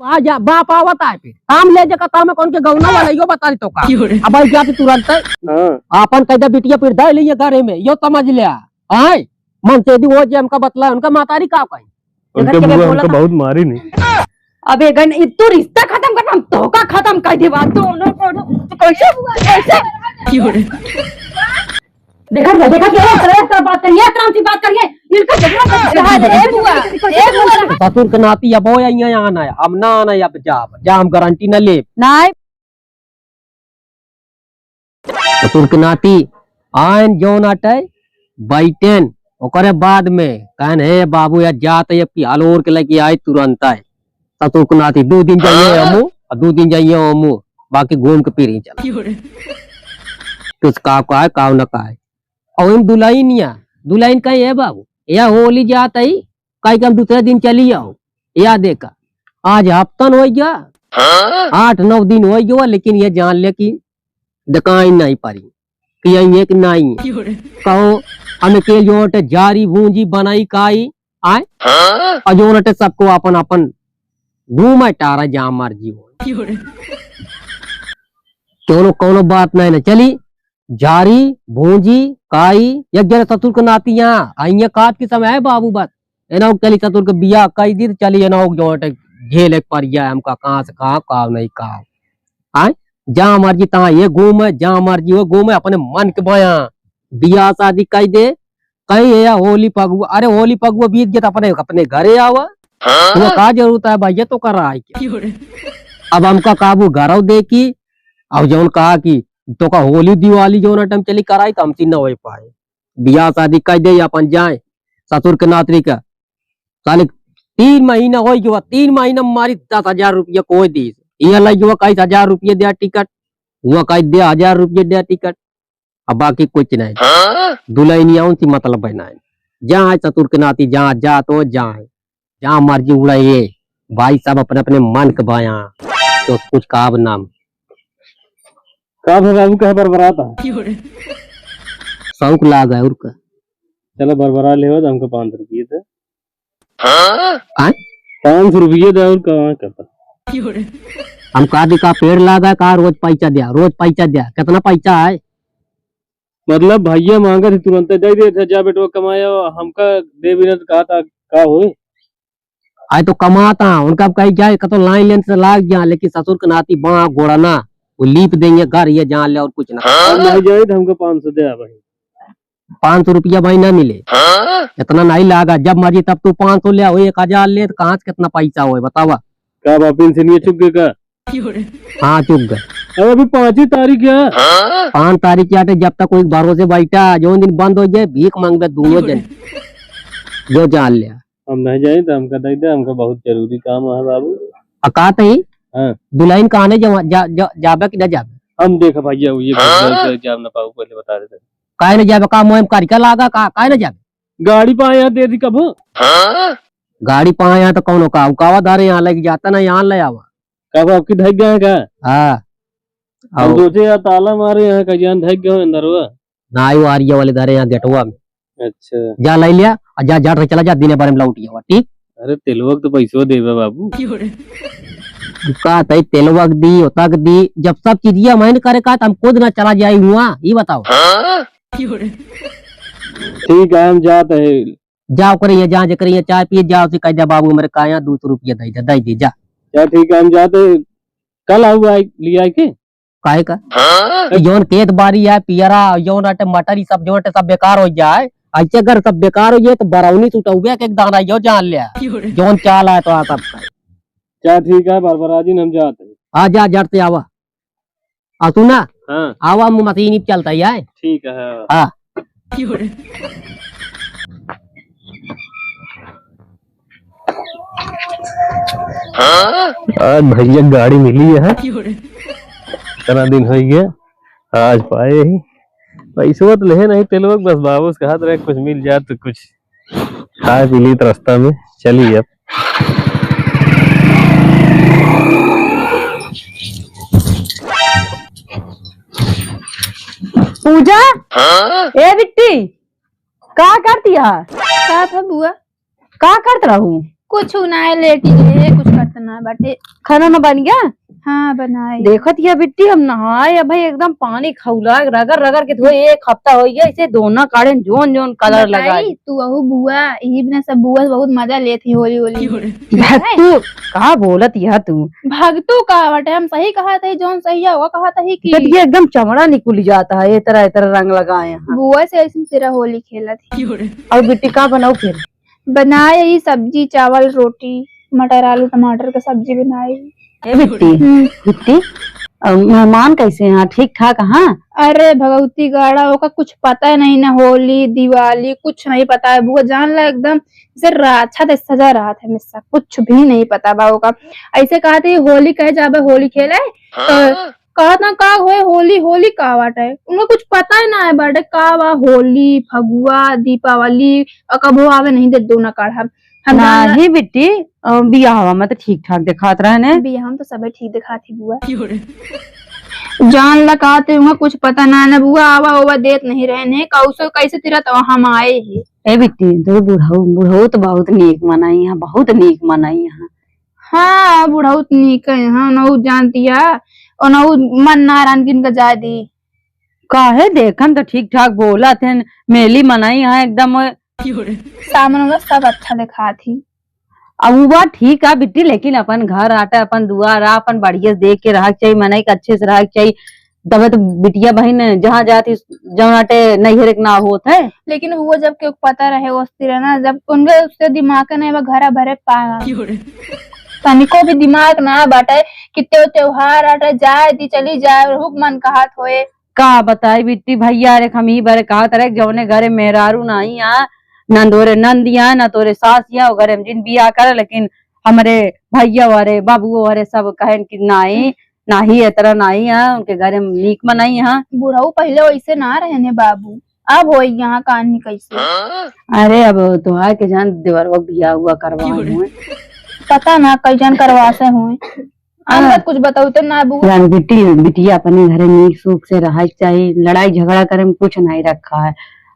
बाप आवत है फिर काम ले जका काम कौन के गौना वाला यो बता तो का अब आई जाती तुरंत अपन कैदा बिटिया फिर दे लिए घरे में यो समझ लिया आय मन से दी वो जे हमका बतला उनका मातारी का कहीं उनके बुआ हमको बहुत मारी नहीं। अबे गन तू रिश्ता खत्म करना हम तो का खत्म कर दे बात दोनों को कैसे हुआ कैसे देखा क्या बात करिए काम की बात करिए इनका झगड़ा ए बुआ ससुर के नाती अब वो यहाँ आना है हम ना आना अब जा हम गारंटी न ले नहीं ससुर के नाती आयन जो नाटे बैठेन ओकरे बाद में कहन हे बाबू या जात है कि हालोर के लेके आए तुरंत आए ससुर के नाती 2 दिन जाइए हमू और 2 दिन जाइए हमू बाकी घूम के फिर ही चला कुछ का है काव न का है और इन दुल्हन कहीं है बाबू या होली जात है कहीं हम दूसरे दिन चली आओ या देखा आज हफ्तन हो गया 8-9 दिन हो गया लेकिन ये जान ले कि दिखाई नहीं पारी कि ये कि नहीं कहो हमें के जोट जारी बूंजी बनाई काई आए और जोट सबको अपन अपन घूम टारा जहाँ मर्जी हो क्यों कोनो बात नहीं ना चली जारी भूंजी काई एक जरा ससुर के नाती यहाँ आई काट के समय है बाबू बस एना चली ससुर के बिया कई दी चली एना जोट झेल एक पर गया हमका कहाँ से कहाँ काव नहीं काव आए जहाँ मर्जी तहाँ ये घूम जहाँ मर्जी वो घूमे अपने मन के बया बिया शादी कही दे कहीं है होली पगुआ अरे होली पगुआ बीत गया अपने अपने घरे आवा तुम्हें कहा जरूरत है भाई ये तो कर रहा है क्या अब हमका काबू घर देखी अब जो कहा कि तो का होली दिवाली जो टाइम चली कराई तो हमसे न हो पाए बिया शादी कह दे अपन जाए ससुर के नातरी का साले 3 महीना हो गया 3 महीना मारी 10,000 रुपया कोई दी ये लग गया कई 1000 रुपये दिया टिकट हुआ कई दे 1000 रुपये दिया टिकट अब बाकी कुछ नहीं दुल्हनिया उनसी मतलब बना जहाँ है ससुर के नाती जहाँ जा तो जहाँ मर्जी उड़ाइए भाई सब अपने अपने मन के बया तो कुछ काब नाम का बाबू कहे बरबराता शौक लाग है उनका चलो बरबरा ले हो तो हमको 500 रुपये दे 500 रुपये दे और कहाँ करता हम का दिखा पेड़ लागा का रोज पैसा दिया कितना पैसा है मतलब भैया मांगा थी तुरंत दे दे थे जा बेटवा कमाया हमका दे बिना कहा था का होए आए तो कमाता उनका कहीं जाए तो लाइन लेन से लाग गया लेकिन ससुर के नाती बाँ घोड़ा ना वो लीप देंगे घर ये जान ले और कुछ ना नहीं जाए तो हमको 500 दे भाई 500 रुपया भाई ना मिले इतना नहीं लागा जब मर्जी तब तू 500 ले आओ 1000 ले तो कहाँ से कितना पैसा हो बतावा का बापिन से नहीं चुक गए का हाँ चुक गए अब अभी 5 तारीख है 5 तारीख आटे जब तक कोई भरोसे बैठा जो दिन बंद हो जाए भीख मांगबे दोनों जन जो जान लिया हम नहीं जाए तो हमका दे दे हमका बहुत जरूरी काम है बाबू अकात ही दुल्हन कहाने जाबे कि न जाबे हम देखा भैया ये जाम ना पाऊ पहले बता देते काहे न जाबे का मोहम करके लागा का काहे न जाबे गाड़ी पाया दे दी कब गाड़ी पाए यहाँ तो कौन का उकावा धारे यहाँ लग जाता ना यहाँ ले आवा कब आपकी धक गए का हाँ हम सोचे यार ताला मारे यहाँ का जान धक गए अंदर हुआ ना आयु आरिया वाले धारे यहाँ गेटवा में अच्छा जा ले लिया और जा जाट चला जा दिन बारे में लौट गया ठीक अरे तेलवक तो पैसो देवे बाबू का तई तेलवक दी उतक दी जब सब चीजिया मैंने करे का हम खुद ना चला जाए हुआ ये बताओ ठीक है हम जाते है जाओ करिए जहाँ करिए चाय पिए जाओ से कह जा बाबू मेरे का यहाँ 200 रुपया दे दे जा क्या ठीक है हम जाते कल आऊ लिया के काहे का जौन खेत बाड़ी है पियरा जौन अटे मटर सब जो सब बेकार हो जाए ऐसे अगर सब बेकार हो जाए तो बरौनी टूटा के दाना जो जान लिया जौन चाल है तो सब क्या ठीक है बरबराजी हम जाते हैं आ जा जट से आवा आ सुना हाँ आवा मशीन चलता है ठीक है हाँ आज भैया गाड़ी मिली है इतना दिन हो गया आज पाए ही पैसा तो ले नहीं तेलवक बस बाबू से कहा था कुछ मिल जाए तो कुछ खाए पी ली रास्ता में चलिए अब पूजा ए बिट्टी का करती है का था बुआ का करत रहू कुछ ना है लेटी है कुछ करता ना बाटे। खाना ना बन गया? हाँ बनाई। देखत या बिट्टी हम नहाए अब भाई एकदम पानी खौला रगड़ रगड़ के धोए, 1 हफ्ता हो गया इसे दोना काढ़े जोन जोन कलर लगाई। तू अहू बुआ यही बिना सब बुआ से बहुत मजा लेती होली होली में। भगतू कहा बोलत यह तू? भगतू कहा बटे, हम सही कहा था जोन सही है वो कहा था ही कि ये एकदम चमड़ा निकुल जाता है, ये तरह रंग लगाए हैं। बुआ से ऐसी तेरा होली खेला थी। और बिट्टी का बनाऊ फिर? बनाए यही सब्जी चावल रोटी मटर आलू टमाटर का सब्जी बनाई। ए बिट्टी बिट्टी मेहमान कैसे हैं? ठीक ठाक? हाँ अरे भगवती गाड़ा होगा कुछ पता है नहीं ना, होली दिवाली कुछ नहीं पता है बुआ, जान ला एकदम जैसे रात सजा रहा था मिस्सा, कुछ भी नहीं पता बाबू का। ऐसे कहा थे होली कहे जाबे होली खेले तो कहा था का होए होली होली का बाटे है उनको कुछ पता ही ना है बाटे का बा होली फगुआ दीपावली और कब हो आवे नहीं दे दो ना काढ़ा हम नहीं बिट्टी बियाह में तो ठीक ठाक दिखात रहे ने। भी हम तो सब ठीक दिखा थी बुआ, जान लगाते हुआ कुछ पता ना ना बुआ आवा ओवा देत नहीं रहे ने कौसो कैसे तेरा तो हम आए ही। ए बिट्टी तो बुढ़ऊ तो बहुत नीक मनाई है, बहुत नीक मनाई है। हाँ बुढ़ऊ नीक है हाँ नऊ जानती है और नऊ मन नारायण किन का जा दी काहे देखन तो ठीक ठाक बोला थे, मेली मनाई है एकदम सामने में सब अच्छा दिखा थी। अब वो बात ठीक है बिट्टी, लेकिन अपन घर आटा अपन दुआर अपन बढ़िया से देख के रह चाहिए, मनाई के अच्छे से रह चाहिए, तबे तो बिटिया बहन जहाँ जाती जौनाटे नैहर ना होत है। लेकिन वो जब के पता रहे उसती रहना जब उनके उससे दिमाग नहीं वो घर भरे पागा तनिको भी दिमाग ना बाटे कितने त्योहार आटे जाए दी चली जाए हुक मन कहत होए का बताई बिट्टी भैया रे हम ही बारे कहा तरह जौने घरे मेहरारू नहीं आ नंदोरे नंदिया न तोरे सासिया घरे में जिन बिया करे, लेकिन हमारे भैया वारे बाबू वारे सब कहे कि नहीं नाही है तरह नहीं है उनके घरे में नीक मनाई है। बुढ़ऊ पहले वैसे ना रहने बाबू अब हो यहाँ कहानी कैसे। अरे अब तो है के जान देवर बिया हुआ करवा हुए पता ना कई जन करवा से हुए अंदर कुछ बताओ तो ना बुआ। बिटिया अपने घरे नीक सुख से रह चाहिए, लड़ाई झगड़ा करे में कुछ नहीं रखा है।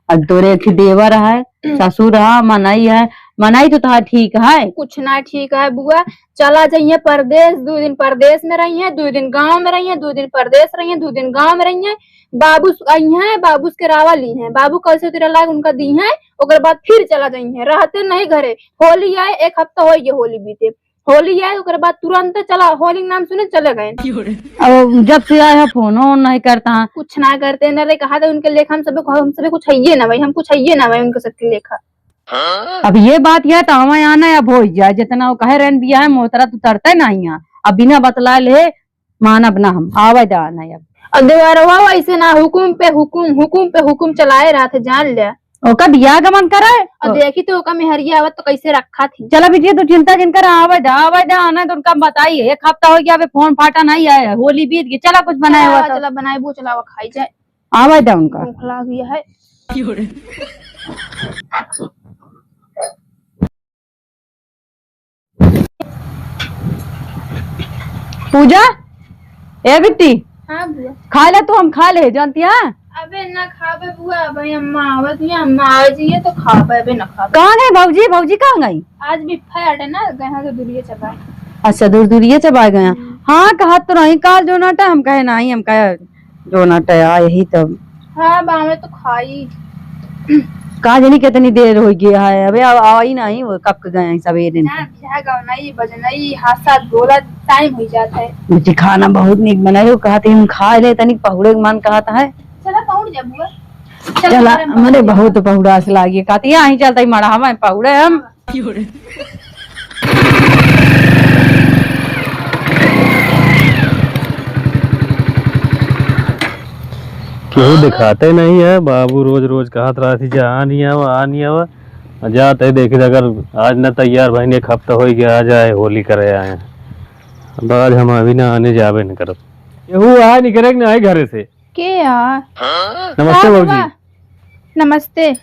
अब तोरे देवर है ससुर है मनाई है, मनाई तो था ठीक है कुछ ना ठीक है बुआ, चला जाइए परदेश 2 दिन परदेश में रही है 2 दिन गांव में रही है 2 दिन परदेश रही है 2 दिन गांव में रही है। बाबू आई है बाबू के रावा ली है बाबू कैसे तेरा लाग उनका दी है ओकर बाद फिर चला जाइए रहते नहीं घरे। होली आए 1 हफ्ता हो गया होली बीते, होली आए ओकर बाद तुरंत चला होली नाम सुने चले गए। अब जब से आया फोन नहीं करता है कुछ ना करते न कहा था उनके लेखा हम सब कुछ है ना भाई हम कुछ है ना भाई उनके सबके लेखा। अब ये बात यह तो हमें आना अब हो जाए जितना वो कहे रहन बिया है मोहतरा तू तरते नहीं है अब बिना बतला ले मानब ना हम आवे जाना अब देवरवा ऐसे ना हुकुम पे हुकुम चलाए रहा थे जान लिया ओका बिया गमन करे और देखी तो ओका मेहरिया आवत तो कैसे रखा थी। चला बिटिया तू चिंता जिन कर आवे जा आना तो उनका बताइए 1 हफ्ता हो गया अबे फोन फाटा नहीं आया होली बीत गई चला कुछ बनाया हुआ चला बनाए वो चला वो खाई जाए आवे जा उनका भूख लग गया है। पूजा ए बिट्टी हाँ बुआ खा ले तू हम खा ले जानती है। अबे ना खाबे बुआ भाई अम्मा आवत है अम्मा आवे जी तो खाबे अबे ना खाबे। कहाँ गए भाऊजी? भाऊजी कहाँ गई? आज भी फयाटे ना गए हैं तो दूरिये चबा। अच्छा दूरिये चबा गए। हाँ कहा तो नहीं काल जो नाटा हम कहे नहीं हम कहे जो नाटा यही तो हाँ बामे तो खाई कहा जानी कितनी देर हो गया है अबे आई नहीं वो कब गए हैं सवेरे नहीं बजनई हाथ साथ बोला टाइम हो जाता है। मुझे खाना बहुत नीक बनाए कहा हम खा ले तनिक पहुड़े मन कहता है चला पहुंच जा बुआ चला हमारे बहुत पहुड़ा से लागी कहती यही चलता मड़ा हम पहुड़े हम क्यों दिखाते नहीं है बाबू रोज रोज कहत रहा थी आ नहीं आवा जाते देखी अगर आज न तैयार भाई 1 हफ्ता हो गया आ जाए होली करे आए अब आज हम अभी ना आने जावे न करब केहू आ नहीं करे ना घरे से के यार। नमस्ते बाबूजी। नमस्ते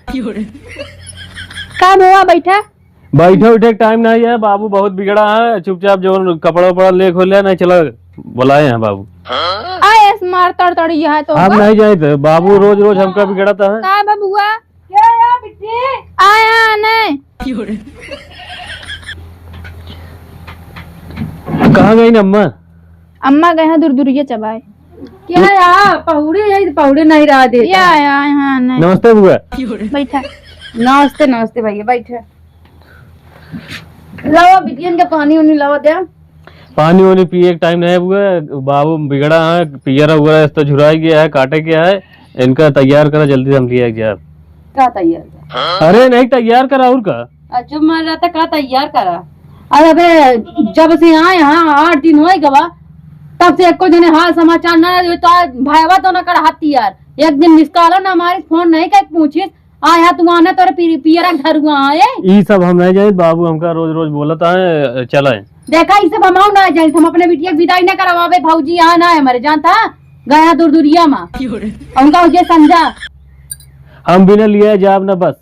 का बुआ बैठा बैठे उठे टाइम नहीं है बाबू बहुत बिगड़ा है चुपचाप जो कपड़ा उपड़ा ले खोल लिया नहीं चला बुलाए हैं बाबू आए मार तड़ यह तो आप नहीं जाए थे बाबू रोज रोज हमका बिगड़ता है का बुआ क्या यार बिट्टी आया नहीं कहाँ गई ना अम्मा? अम्मा गए हैं दूर चबाए। क्या यार पहुड़े यही पहुड़े नहीं रहा दे या यहाँ नहीं। नमस्ते बुआ। बैठा। नमस्ते नमस्ते भैया बैठे। लावा बिटियन के पानी उनी लावा दे। पानी वानी पिए के टाइम नहीं बुआ, बाबू बिगड़ा है, पियरा हुआ तो झुराई गया है, काटे गया है, इनका तैयार करा जल्दी से, हम लिया गया। क्या तैयार? अरे नहीं तैयार करा और का जो मर रहा था क्या तैयार करा? अरे अबे जब से आए यहाँ 8 दिन हो गवा, तब से एको जने हाल समाचार ना तो भाईवा तो ना कर हाथी यार। एक दिन निकालो ना हमारे फोन नहीं कर पूछिस आया तू आना तोरे पियरा घर हुआ आए। ये सब हम नहीं जाए, बाबू हमका रोज रोज बोलता है चला है। देखा ये सब हम ना जाए, हम अपने बिटिया की विदाई ना करवावे। भाऊजी यहाँ ना है हमारे जानता गया दूरिया में उनका मुझे समझा। हम बिना लिया जाब ना बस।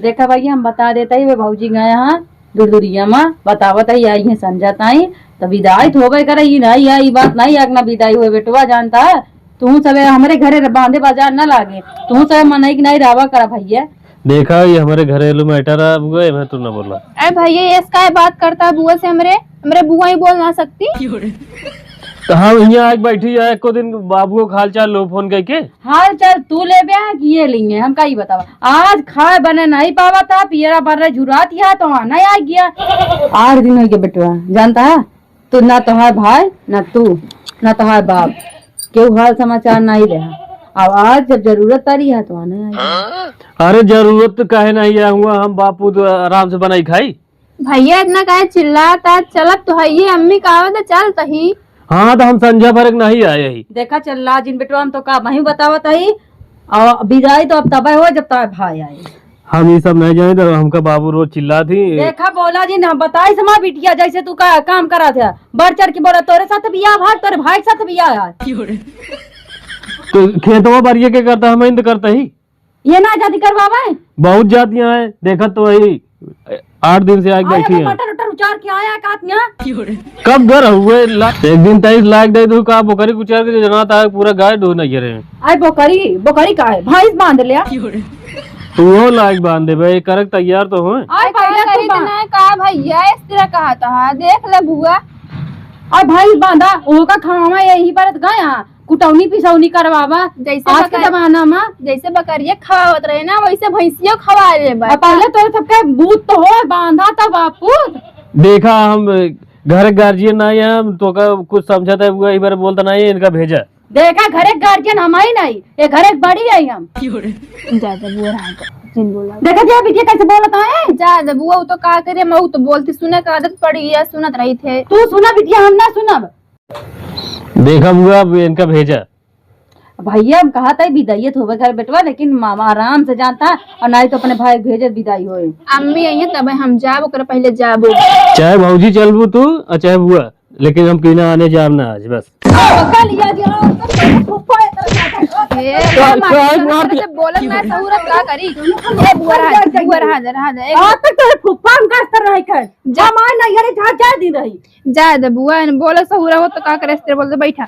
देखा भैया हम बता देता ही भाऊजी गए यहाँ दूरिया में बतावत ही आई है समझाता ही तो विदाई तो होबे करे। ये नहीं है ये बात नहीं है ना विदाई हुए बेटवा जानता है तू सब हमारे घरे बांधे बाजार न लागे, तू सब मन की नहीं रहा करा भैया। देखा ये हमारे घरेलू मैटर है बुआ, मैं तू ना बोला। अरे भैया ये इसका बात करता है बुआ से, हमरे बुआ ही बोल ना सकती। तो हम यहाँ आज बैठी है एको दिन बाबू को हाल चाल लो फोन करके। हाल चाल तू ले ये लिए हम का ही बतावा। आज खाए बने नहीं पावा था, पियरा बन झुरात या तो नहीं आ गया। 8 दिन हो गए बेटवा जानता है तू ना तो है भाई ना तू ना तो है बाप क्यों हाल समाचार नहीं रहा। अब आज जब जरूरत आ रही है तो आने आई। अरे जरूरत काहे नहीं आऊंगा, हम बापू तो आराम से बनाई खाई। भैया इतना काहे चिल्लाता, चलत तो है ये अम्मी कहा था चल तही। हाँ तो हम संजय फर्क नहीं आए ही। देखा चल ला जिन बेटवा हम तो का वही बतावत ही और विदाई तो अब तब हो जब तब भाई आए। हम ये सब नहीं जाने तो हमका बाबू रोज चिल्ला थी। देखा बोला जी ना बताई समा बिटिया जैसे तू का काम करा था बढ़ चढ़ के बोला तोरे साथ बिया भाग तोरे भाई के साथ बिया है। तो खेतवा बारिये के करता हम इंद करता ही ये ना जाती करवावे बहुत जातियां हैं, देखा तो वही 8 दिन से आके बैठी है। मटर उटर उचार के आया कातिया कब घर हुए एक दिन 23 लाख दे दू का बोकरी कुचार के जना था पूरा गाय ढो नहीं रहे। आई बोकरी का है भैंस बांध लिया तू वो लायक बांध दे भाई, करक तैयार तो हो। आई पहले कहा भैया इस तरह कहा था देख ले बुआ। और भैंस बांधा उनका खवावा यही पर गया कुटौनी पिसौनी करवावा जैसे आज के जमाना में जैसे बकरिया खवावत रहे ना वैसे भैंसियों खवा ले। पहले तो सबके बूथ तो हो बांधा था बापू। देखा हम घर गार्जियन नहीं है, हम तो का कुछ समझा था एक बार बोलता नहीं है, इनका भेजा। देखा घर एक गार्जियन हम ही नहीं ये घर एक बड़ी है हम। ज्यादा बुआ रहा जिन बोला देखा जी बिटिया कैसे बोलता है ज्यादा बुआ तो का करे मैं तो बोलती सुने का आदत पड़ गया सुनत रही थे। तू सुना बिटिया हम ना सुनब। देखा बुआ इनका भेजा। भैया हम कहा था विदाई तो होवे घर बेटवा लेकिन मामा आराम से जानता और नहीं तो अपने भाई भेजे विदाई होए। अम्मी आई है तब हम जाब कर पहले जाबो चाहे भौजी चलबू तू और चाहे बुआ, लेकिन हम पीना आने जाब ना आज बस। बोलत ना सहूरत का करी ए बुआ रहा आज तक तो फुफ्फा हम का कर रही कर जमान नहीं अरे जा दिन रही जा दे बुआ ने बोला सहूरा हो तो का करे तेरे बोलते बैठा।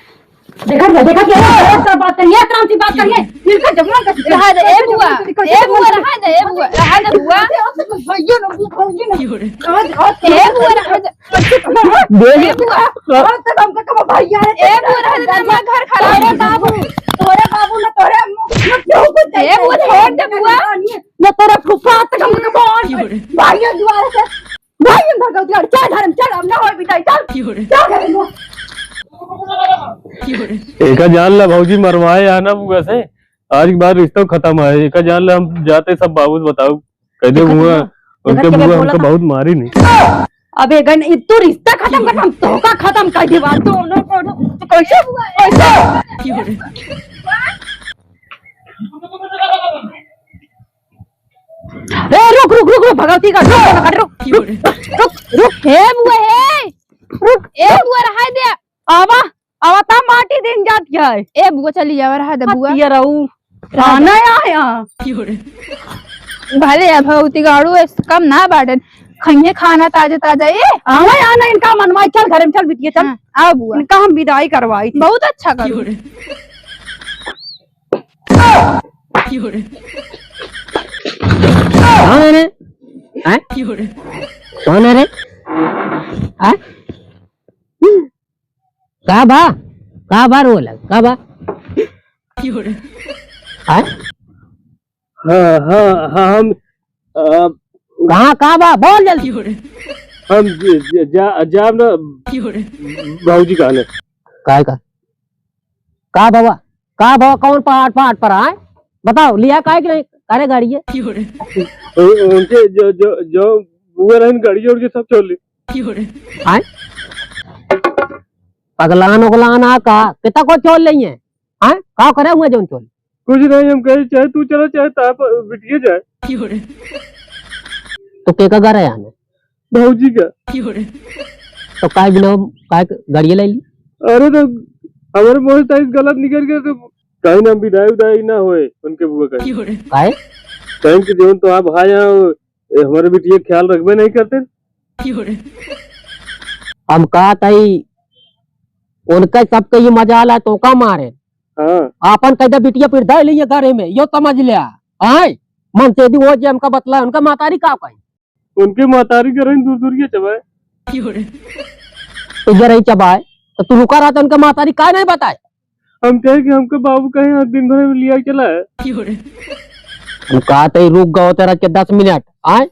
देखा क्या बात करिए काम से बात करिए फिर का जमा कर रहा दे ए बुआ रहा दे ए बुआ रहा दे बुआ भैया ना भौजी ना ए बुआ रहा दे देख आज तक हम का भैया ए बुआ रहा दे मैं घर खराब है बाबू ना तोरे मुंह क्यों कुछ ए बुआ छोड़ दे बुआ ना तेरा फुफ्फा तक हम का बोल भैया द्वारा से भैया भगवती और क्या धर्म चल हम ना हो बिटाई चल क्या करेंगे। एक जान ला भौजी मरवाए आना बुआ से, आज के बाद रिश्ता खत्म है। एक जान ला हम जाते सब बाबू बताओ कहते बुआ उनके बुआ हमको बहुत मारी नहीं। अबे गन तू रिश्ता खत्म कर हम तो का खत्म कर दे बात दोनों को तो कैसे हुआ ऐसे। ए रुक भगवती का रुक हे बुआ हे रुक ए बुआ रहा दे आवा ता माटी दिन जात जाए ए बुआ चली जावा रहा दे बुआ ये रहू खाना आया भले अब भौती गाड़ू कम ना बाटन खइए खाना ताजा ए आना इनका मनवाई चल घर में चल बिटिया चल आओ बुआ इनका हम विदाई करवाई बहुत अच्छा करो कौन है रे? हैं? कौन है रे? हैं? का बा रोल का बा हाँ हाँ हाँ हाँ हम कहाँ का बा बोल जल्दी हम जाब ना भाऊजी कहने काय का बाबा कौन पहाड़ पहाड़ पर आए बताओ लिया काय कि नहीं अरे गाड़ी है उनके जो बुआ रहन गाड़ी जोड़ के सब छोड़ ली आए पगलान उगलान आ का कितना को छोड़ ली है आए का करे हुए जो छोड़ कुछ नहीं हम कहे चाहे तू चलो चाहे ताप बिटिया जाए तो के का घर है आने भाऊजी का तो काय बिना काय गाड़ी ले ली अरे तो हमारे मोह गलत निकल गया तो कहीं ना विदाई ना होए उनके बुआ का काय कहीं कि जो तो आप भाई हमारे बिटिया ख्याल रखबे नहीं करते हम कहा तई उनका सबके ये मजा आला तो का मारे हाँ आपन कहते बिटिया फिर दे लिए घरे में यो समझ लिया आए मन से दी वो जे हमका बतला उनका मातारी का कहीं उनके मातारी करे दूर दूर के चबाए तो जरा चबाए तो तू रुका रहा था उनका मातारी का नहीं बताए हम कहे कि हमको बाबू कहीं दिन भर में लिया चला है हम कहा तई रुक गओ तेरा के 10 मिनट आए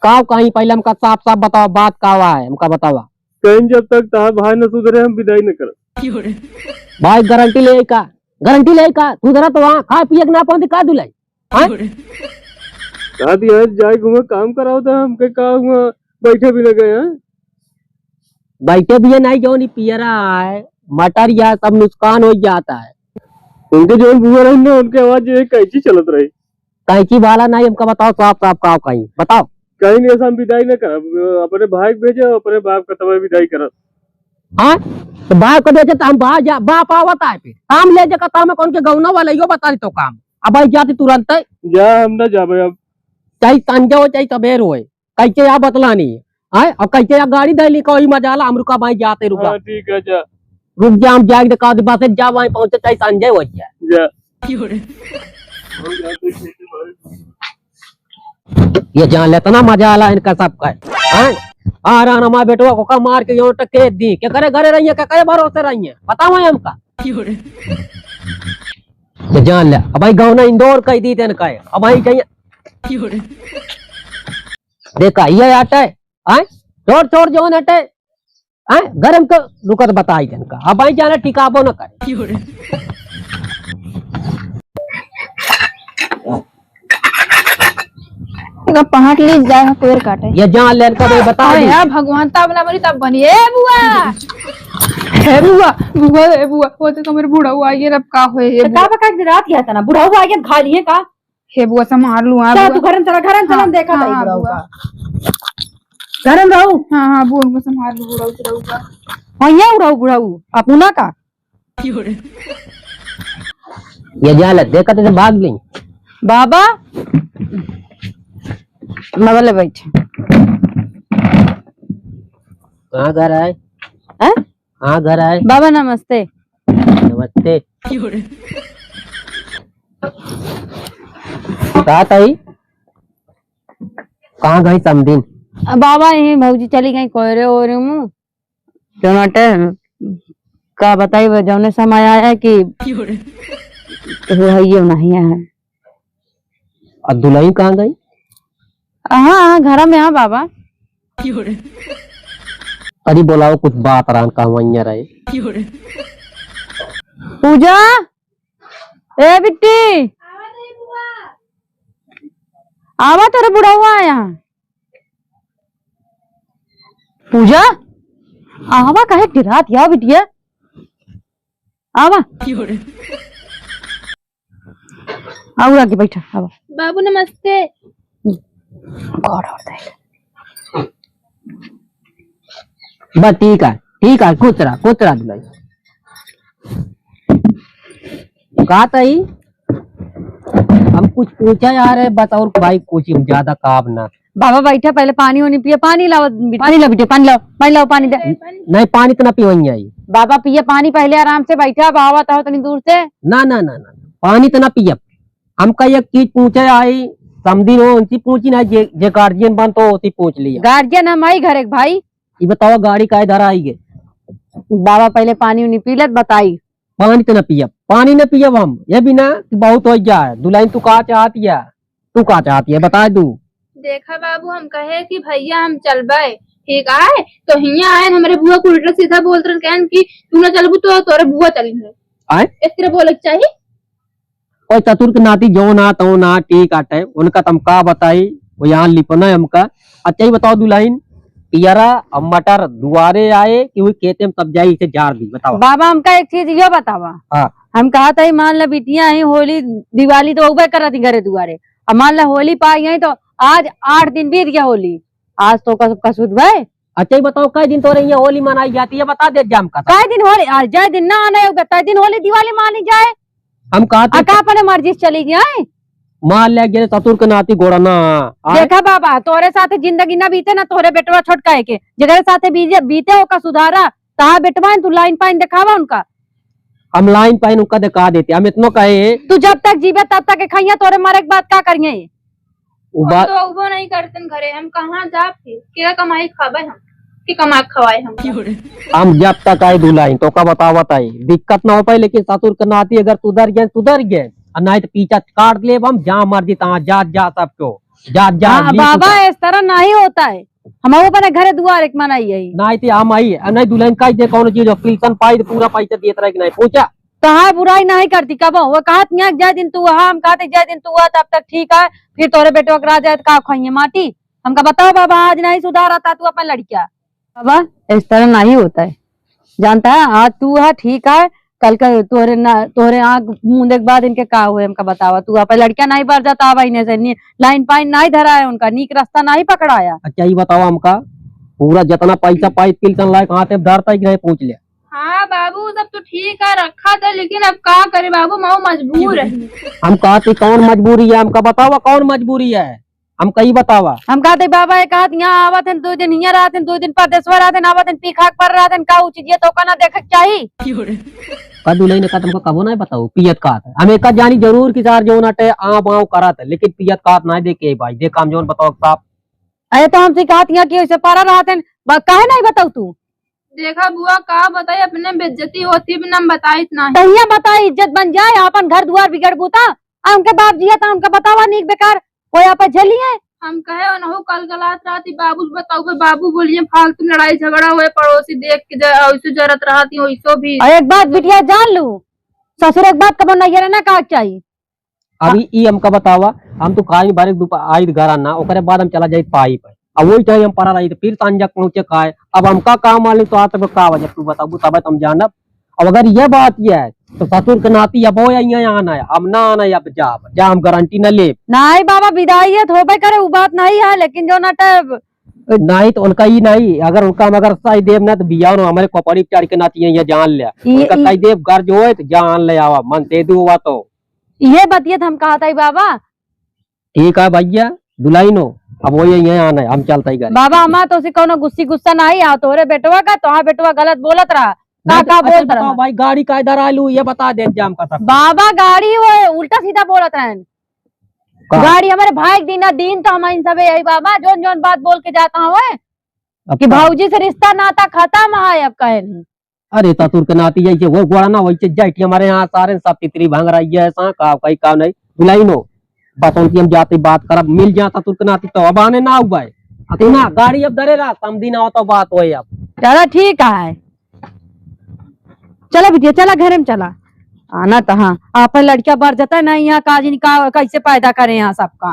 का कहीं पहले हमका साफ साफ बताओ बात का हुआ है हमका बतावा कहीं जब तक तार भाई न सुधरे हम विदाई न कर भाई गारंटी ले का तू जरा तो वहाँ खा पिए ना पहुंची का दुलाई कहा दिया जाए घूमे काम कराओ तो हम कहे का हुआ बैठे भी न गए हैं बैठे भी नहीं जो नहीं पिय रहा है मटर या सब नुकसान हो जाता है उनके जो बुआ रही ना उनके आवाज एक कैची चलत रही कैची वाला नहीं हमका बताओ साफ साफ का कहीं बताओ कहीं नहीं ऐसा हम विदाई न कर अपने भाई को भेजे अपने बाप का तब विदाई कर हाँ तो बाप को बेचे तो हम बाप आवता है फिर काम ले जाकर काम कौन के गौना वाला यो बता रही तो काम अब आई जाती तुरंत है जा हम न जाबे अब चाहे संजय हो चाहे सबेर हो कैसे यहाँ बतला नहीं है और कैसे यहाँ गाड़ी दे कोई मजाला हम रुका भाई जाते रुका हाँ ठीक है जा रुक जा हम जाएंगे कहा बस जा वहीं पहुंचे चाहे संजय हो जाए जा ये जान लेता ना मजा आला इनका सबका आ रहा ना बेटवा को का मार के यो टके दी क्या करे घरे रही है क्या करे भरोसे रही है बताओ हमका ये जान ले अब भाई गाँव ना इंदौर कही दी तेन का अब भाई चाहिए देखा ये आटा है छोड़ छोड़ जो हटे गरम को रुकत बताई तेन का अब भाई जाना टिकाबो न करे पहाड़ ले जाए पेड़ काटे ये जान ले कब बता दी यार भगवान तब ना बनी तब बनी ए बुआ हे बुआ बुआ ए बुआ वो तो मेरे बूढ़ा हुआ ये रब का होए ये का बका रात या था ना बुढ़ा हुआ आगे खा लिए का हे बुआ संभाल लूं आ क्या तू घरन चला देखा था बुढ़ा हुआ घरन रहू हां हां बुआ को संभाल लूं बुढ़ा हुआ हां ये बुढ़ा अपना का ये जान ले देखा तो भाग ली बाबा मगले बैठ कहाँ घर आए हैं हाँ घर आए बाबा नमस्ते नमस्ते कहा ताई कहाँ गई समदिन बाबा यही भौजी चली गई कोयरे और मुँह टमाटे का बताई जौने समय आया कि ये नहीं है और दुल्हन कहाँ गई हाँ घर में हाँ बाबा अरे बोलाओ कुछ बात रान का वहीं रहे पूजा ए बिट्टी आवा तेरे बुढ़ा हुआ है यहाँ पूजा आवा कहे गिरात या बिटिया आवा आओ आगे बैठा आवा बाबू नमस्ते बस ठीक है खुश रहा दुल्हन कहा ताई हम कुछ पूछा यार है बस और भाई कुछ ज्यादा काम ना बाबा बैठा पहले पानी होनी पिए पानी लाओ बेटे पानी लाओ पानी दे नहीं पानी तो ना पीवई आई बाबा पिए पानी पहले आराम से बैठा बाबा तो तनी दूर से ना पानी तो ना पिए हमका एक चीज पूछे आई समदिन हो उनसी पूछी ना जे गार्जियन बन तो उसी पूछ लिया गार्जियन हम आई घर एक भाई ये बताओ गाड़ी का इधर आई गए बाबा पहले पानी उनी पी लेत बताई। पानी तो न पियब, पानी न पियब हम, ये भी ना कि बहुत हो जाए। दुल्हन तू का चाहती है, तू का चाहती है बता दू। देखा बाबू, हम कहे कि भैया हम चलबे ठीक आए तो हिया आए हमारे बुआ को उल्टा सीधा बोलते रहे कहन कि तू ना चलबू तो तोरे बुआ चली है आए इस तरह बोले के चाहिए। और चतुर के नाती जो ना तो ना ठीक आटे उनका तम का बताई वो यहाँ लिपना है हमका। अच्छा ही बताओ दुल्हन, पियरा अब मटर दुआरे आए कि वो कहते हम तब जाई इसे जार दी बताओ। बाबा हमका एक चीज ये बतावा, हाँ हम कहा था मान ला बिटिया ही होली दिवाली तो उबे कर थी घरे दुआरे, अब मान ला होली पाई है तो आज 8 दिन बीत गया होली, आज तो का सुध भाई। अच्छा ही बताओ कई दिन तो रही होली मनाई जाती है बता दे जाम का। कई दिन होली आज जाए दिन ना आना होगा, तय दिन होली दिवाली मानी जाए। हम कहते अका अपने मर्जी से चली गया है। मान ले गए चतुर के नाती गोड़ा ना आए। देखा बाबा, तोरे साथे जिंदगी ना बीते ना तोरे बेटवा छोटका है के जगह साथे बीते होका सुधारा तहा बेटवा तू लाइन पाइन दिखावा उनका। हम लाइन पाइन उनका दिखा देते, हम इतना कहे तू जब तक जीवे तब तक खाइया, तोरे मरे के बाद क्या करिए। वो हम बात तो उबो नहीं करते घरे, हम कहाँ जा फिर क्या कमाई खाबे हम की कमा खवाए हम। हम जब तक आए दुल्हन तो का बताई दिक्कत ना हो पाई, लेकिन ससुर के नाती अगर सुधर गए और नहीं तो पीछा काट ले हम जहाँ मर्जी तहाँ जा सबको जा हाँ, बाबा इस तरह नहीं होता है, हम अपने घरे दुआर एक मनाई है। नहीं तो हम आई नहीं दुल्हन का दे कौन चीज पिलसन पाई तो पूरा पैसा देते रहे कि नहीं पूछा तो हाँ बुराई नहीं करती कब वो कहा जय दिन तू वहा, हम कहते जय दिन तू हुआ तब तक ठीक है, फिर तोरे बेटे को राजा का खाइए माटी। हमका बताओ बाबा, आज नहीं सुधार आता तू अपन लड़किया। बाबा इस तरह नहीं होता है, जानता है आज तू है ठीक है, कल का तोरे आँख मूंदे के बाद इनके का हुए हमका बतावा। तू अपन लड़किया नहीं बढ़ जाता भाई से लाइन पाइन नहीं धरा है उनका, नीक रास्ता नहीं पकड़ाया। अच्छा ही बताओ हमका पूरा जितना पैसा पाई पिलसन लायक हाथ धरता ही नहीं पूछ लिया। हाँ बाबू सब तो ठीक है रखा था, लेकिन अब क्या करे बाबू मऊ मजबूर है। हम कहते कौन मजबूरी है हमका बतावा, कौन मजबूरी है हम कहीं बतावा। हम कहते बाबा एक हाथ यहाँ आवत है 2 दिन यहाँ रहते हैं 2 दिन परदेशवर रहते हैं आवत पी खाक पर रहते का उचित तो का ना देख चाहिए। दुल्हन ने तुमको कबो नहीं बताओ पियत का हम एक जानी जरूर कि सार जो नटे आ बाव करा था, लेकिन पियत का नहीं देखे भाई देख हम जो बताओ साहब। अरे तो हमसे कहती हैं कि पारा रहते हैं काहे नहीं बताऊ तू। देखा बुआ का बताई अपने बेइज्जती होती बिना बताई इतना तहिया बताई इज्जत बन जाए, अपन घर दुआर बिगड़ बूता उनके बाप जिया था उनका बतावा नीक बेकार वो यहाँ पर झलिए। हम कहे नहो कल गलात रहती बाबू से बताओ बाबू बोलिए फालतू लड़ाई झगड़ा हुए पड़ोसी देख के ऐसे जरूरत रहती वैसो भी। और एक बात बिटिया जान लू, ससुर एक बात कबो नहीं रहना का चाहिए। अभी ई हमका बतावा, हम तो खाई बारीक आई घर आना ओकरे बाद हम चला जाए पाई पे अब वही चाहिए हम पड़ा रही फिर सांझा पहुंचे खाए। अब हमका काम वाले तो आज तक का वजह तू बताबू तब हम जानब। अब अगर ये बात ये है तो ससुर के नाती अब वो यहाँ आना है, अब ना आना है अब जा हम गारंटी न ले। नहीं बाबा विदाई है थोपे करे वो बात नहीं है, लेकिन जो नट नहीं तो उनका ही नहीं, अगर उनका मगर सही देव ना तो बिया हमारे कोपड़ी चार के नाती ये जान लिया उनका सही देव घर जो है तो जान ले आवा मन दे दू हुआ तो ये बतियत हम कहा था बाबा। ठीक है भैया दुल्हनो अब वो यहाँ आना है हम चलता ही बाबा हमारा तो उसी कोनो गुस्सा नहीं आ तोरे बेटवा का तो बेटवा गलत बोलत रहा का बोलत रहा भाई गाड़ी का इधर आलू ये बता दे जाम का सब। बाबा गाड़ी वो उल्टा सीधा बोलत रहे गाड़ी हमारे भाई दिन तो हमारे सब यही बाबा जोन जोन बात बोल के जाता हूँ कि भाऊजी से रिश्ता नाता खत्म है अब कहे नहीं। अरे ससुर के नाती जैसे वो गोड़ा ना वैसे जाटी हमारे यहाँ सारे सब तितरी भांग रही है ऐसा कहीं का नहीं बुलाइनो बस उनकी हम जाते बात कर मिल जाता ससुर के नाती तो अब आने ना हुआ है ना गाड़ी अब डरे रहा समझी ना हो तो बात हो अब चलो ठीक है चलो बिटिया चला घर में चला आना तो हाँ अपन लड़किया बढ़ जाता है ना यहाँ काजी कैसे पैदा करे यहाँ सबका।